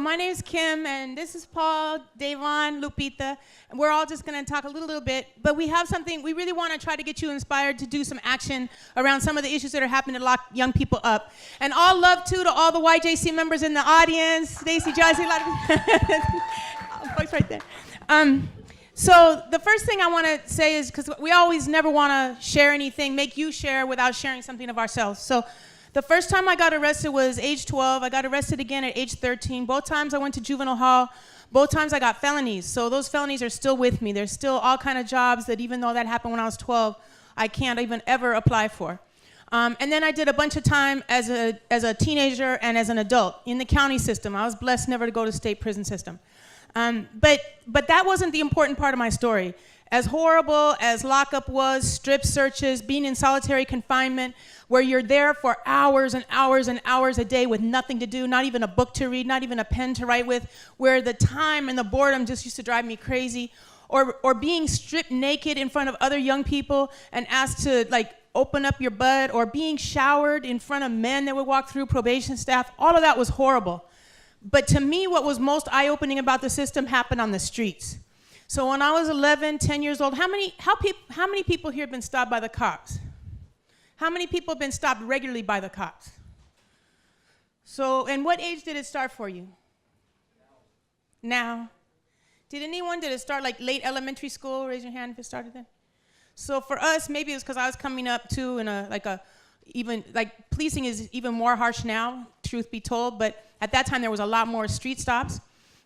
My name is Kim, and this is Paul, Davon, Lupita, and we're all just going to talk a little bit, but we have something, we really want to try to get you inspired to do some action around some of the issues that are happening to lock young people up. And all love, too, to all the YJC members in the audience, Stacy, Josie, a lot of folks right there. So the first thing I want to say is, because we always never want to share anything, make you share without sharing something of ourselves. So the first time I got arrested was age 12. I got arrested again at age 13. Both times I went to juvenile hall. Both times I got felonies. So those felonies are still with me. There's still all kind of jobs that even though that happened when I was 12, I can't even ever apply for. And then I did a bunch of time as a teenager and as an adult in the county system. I was blessed never to go to state prison system. But that wasn't the important part of my story. As horrible as lockup was, strip searches, being in solitary confinement, where you're there for hours and hours and hours a day with nothing to do, not even a book to read, not even a pen to write with, where the time and the boredom just used to drive me crazy, or being stripped naked in front of other young people and asked to like open up your butt, or being showered in front of men that would walk through, probation staff, all of that was horrible. But to me, what was most eye-opening about the system happened on the streets. So when I was 11, 10 years old, how many people here have been stopped by the cops? How many people have been stopped regularly by the cops? So, and what age did it start for you? Now. Did it start like late elementary school? Raise your hand if it started then. So for us, maybe it was because I was coming up too in policing is even more harsh now, truth be told, but at that time there was a lot more street stops.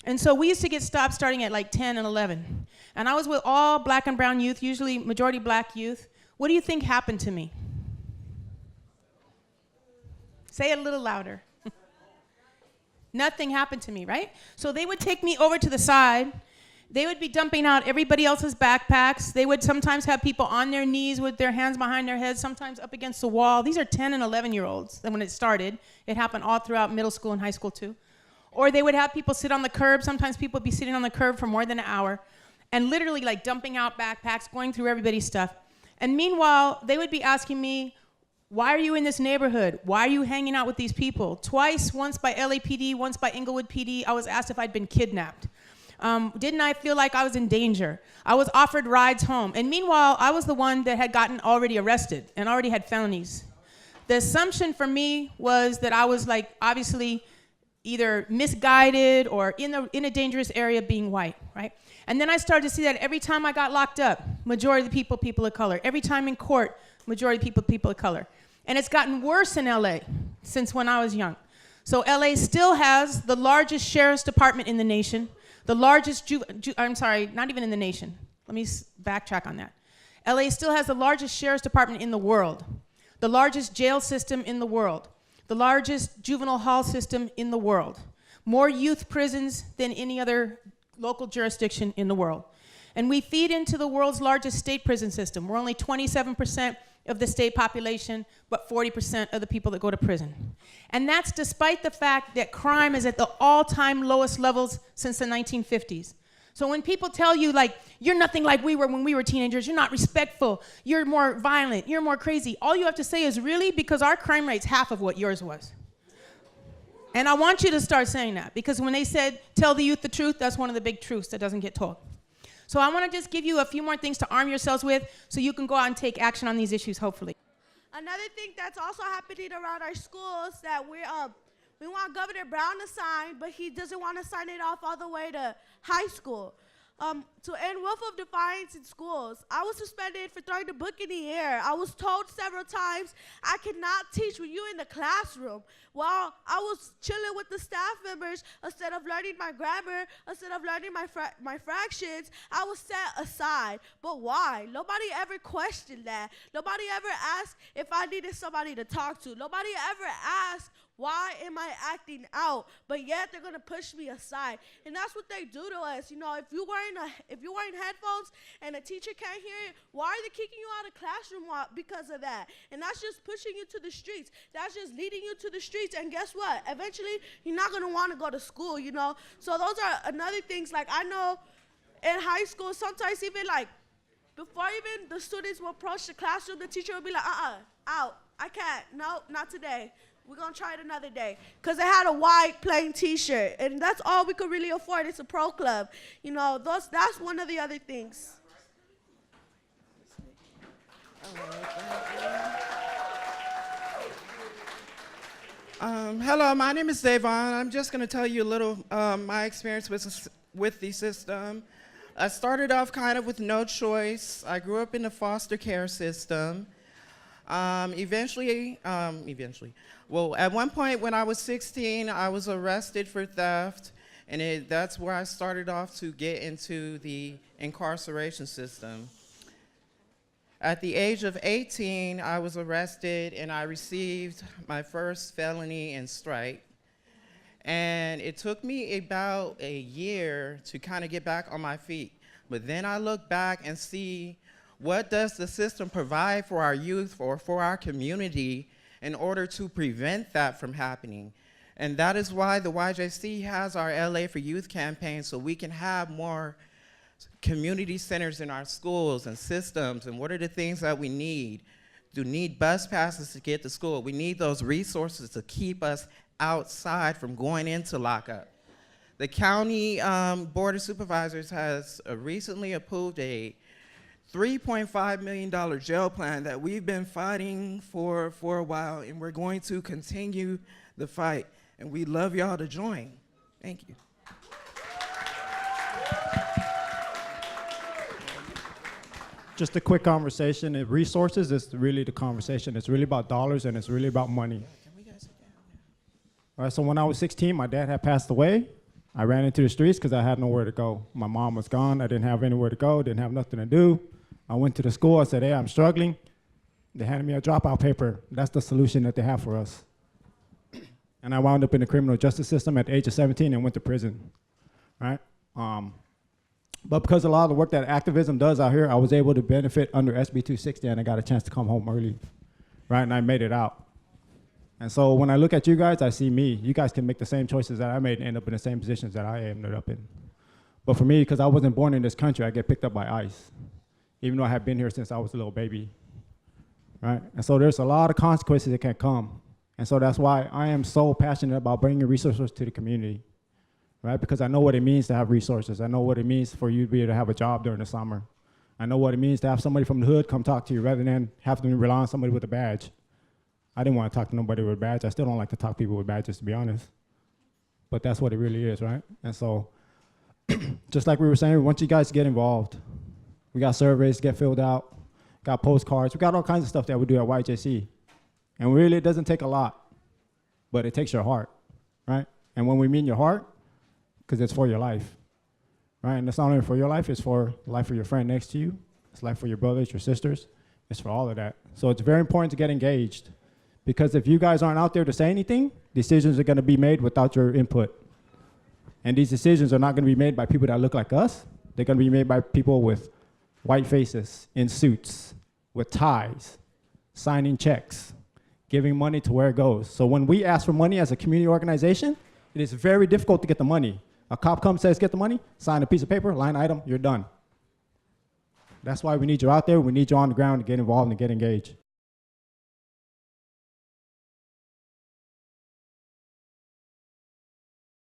And so we used to get stopped starting at like 10 and 11. And I was with all black and brown youth, usually majority black youth. What do you think happened to me? Say it a little louder. Nothing happened to me, right? So they would take me over to the side. They would be dumping out everybody else's backpacks. They would sometimes have people on their knees with their hands behind their heads, sometimes up against the wall. These are 10 and 11-year-olds. Then when it started, it happened all throughout middle school and high school too. Or they would have people sit on the curb. Sometimes people would be sitting on the curb for more than an hour and literally like dumping out backpacks, going through everybody's stuff. And meanwhile, they would be asking me, why are you in this neighborhood? Why are you hanging out with these people? Twice, once by LAPD, once by Inglewood PD, I was asked if I'd been kidnapped. Didn't I feel like I was in danger? I was offered rides home. And meanwhile, I was the one that had gotten already arrested and already had felonies. The assumption for me was that I was like, obviously, either misguided or in a dangerous area being white, right? And then I started to see that every time I got locked up, majority of the people of color. Every time in court, majority of people of color. And it's gotten worse in LA since when I was young. So LA still has the largest sheriff's department in the nation, the largest, not even in the nation. Let me backtrack on that. LA still has the largest sheriff's department in the world, the largest jail system in the world, the largest juvenile hall system in the world, more youth prisons than any other local jurisdiction in the world. And we feed into the world's largest state prison system. We're only 27% of the state population, but 40% of the people that go to prison. And that's despite the fact that crime is at the all-time lowest levels since the 1950s. So when people tell you, like, you're nothing like we were when we were teenagers, you're not respectful, you're more violent, you're more crazy, all you have to say is, really? Because our crime rate's half of what yours was. And I want you to start saying that, because when they said, tell the youth the truth, that's one of the big truths that doesn't get told. So I want to just give you a few more things to arm yourselves with so you can go out and take action on these issues, hopefully. Another thing that's also happening around our schools that we want Governor Brown to sign, but he doesn't want to sign it off all the way to high school. To end Wolf of Defiance in schools. I was suspended for throwing the book in the air. I was told several times I cannot teach with you in the classroom. While I was chilling with the staff members, instead of learning my grammar, instead of learning my fractions, I was set aside. But why? Nobody ever questioned that. Nobody ever asked if I needed somebody to talk to. Nobody ever asked, why am I acting out? But yet they're gonna push me aside, and that's what they do to us. You know, if you're wearing headphones and a teacher can't hear it, why are they kicking you out of classroom because of that? And that's just pushing you to the streets. That's just leading you to the streets. And guess what? Eventually, you're not gonna want to go to school. You know, so those are another things. Like I know, in high school, sometimes even like before even the students will approach the classroom, the teacher will be like, out. I can't. No, not today. We're going to try it another day. Because it had a white plain t-shirt. And that's all we could really afford. It's a pro club. You know, that's one of the other things. Hello, my name is Davon. I'm just going to tell you a little my experience with the system. I started off kind of with no choice. I grew up in the foster care system. Eventually, at one point when I was 16, I was arrested for theft, and that's where I started off to get into the incarceration system. At the age of 18, I was arrested, and I received my first felony in strike. And it took me about a year to kind of get back on my feet. But then I look back and see, what does the system provide for our youth or for our community in order to prevent that from happening? And that is why the YJC has our LA for Youth campaign, so we can have more community centers in our schools and systems. And what are the things that we need? We need bus passes to get to school. We need those resources to keep us outside from going into lockup. The county board of supervisors has recently approved a $3.5 million jail plan that we've been fighting for a while, and we're going to continue the fight. And we'd love y'all to join. Thank you. Just a quick conversation. If resources is really the conversation. It's really about dollars and it's really about money. All right, so when I was 16, my dad had passed away. I ran into the streets because I had nowhere to go. My mom was gone. I didn't have anywhere to go, didn't have nothing to do. I went to the school. I said, hey, I'm struggling. They handed me a dropout paper. That's the solution that they have for us. And I wound up in the criminal justice system at the age of 17 and went to prison, right? But because a lot of the work that activism does out here, I was able to benefit under SB 260, and I got a chance to come home early, right? And I made it out. And so when I look at you guys, I see me. You guys can make the same choices that I made and end up in the same positions that I ended up in. But for me, because I wasn't born in this country, I get picked up by ICE, even though I have been here since I was a little baby, right? And so there's a lot of consequences that can come. And so that's why I am so passionate about bringing resources to the community, right? Because I know what it means to have resources. I know what it means for you to be able to have a job during the summer. I know what it means to have somebody from the hood come talk to you rather than have to rely on somebody with a badge. I didn't want to talk to nobody with a badge. I still don't like to talk to people with badges, to be honest. But that's what it really is, right? And so, just like we were saying, once you guys get involved, we got surveys get filled out, got postcards, we got all kinds of stuff that we do at YJC. And really, it doesn't take a lot, but it takes your heart, right? And when we mean your heart, because it's for your life, right? And it's not only for your life, it's for the life of your friend next to you. It's life for your brothers, your sisters. It's for all of that. So it's very important to get engaged, because if you guys aren't out there to say anything, decisions are going to be made without your input. And these decisions are not going to be made by people that look like us. They're going to be made by people with white faces, in suits, with ties, signing checks, giving money to where it goes. So when we ask for money as a community organization, it is very difficult to get the money. A cop comes, says, get the money, sign a piece of paper, line item, you're done. That's why we need you out there. We need you on the ground to get involved and get engaged.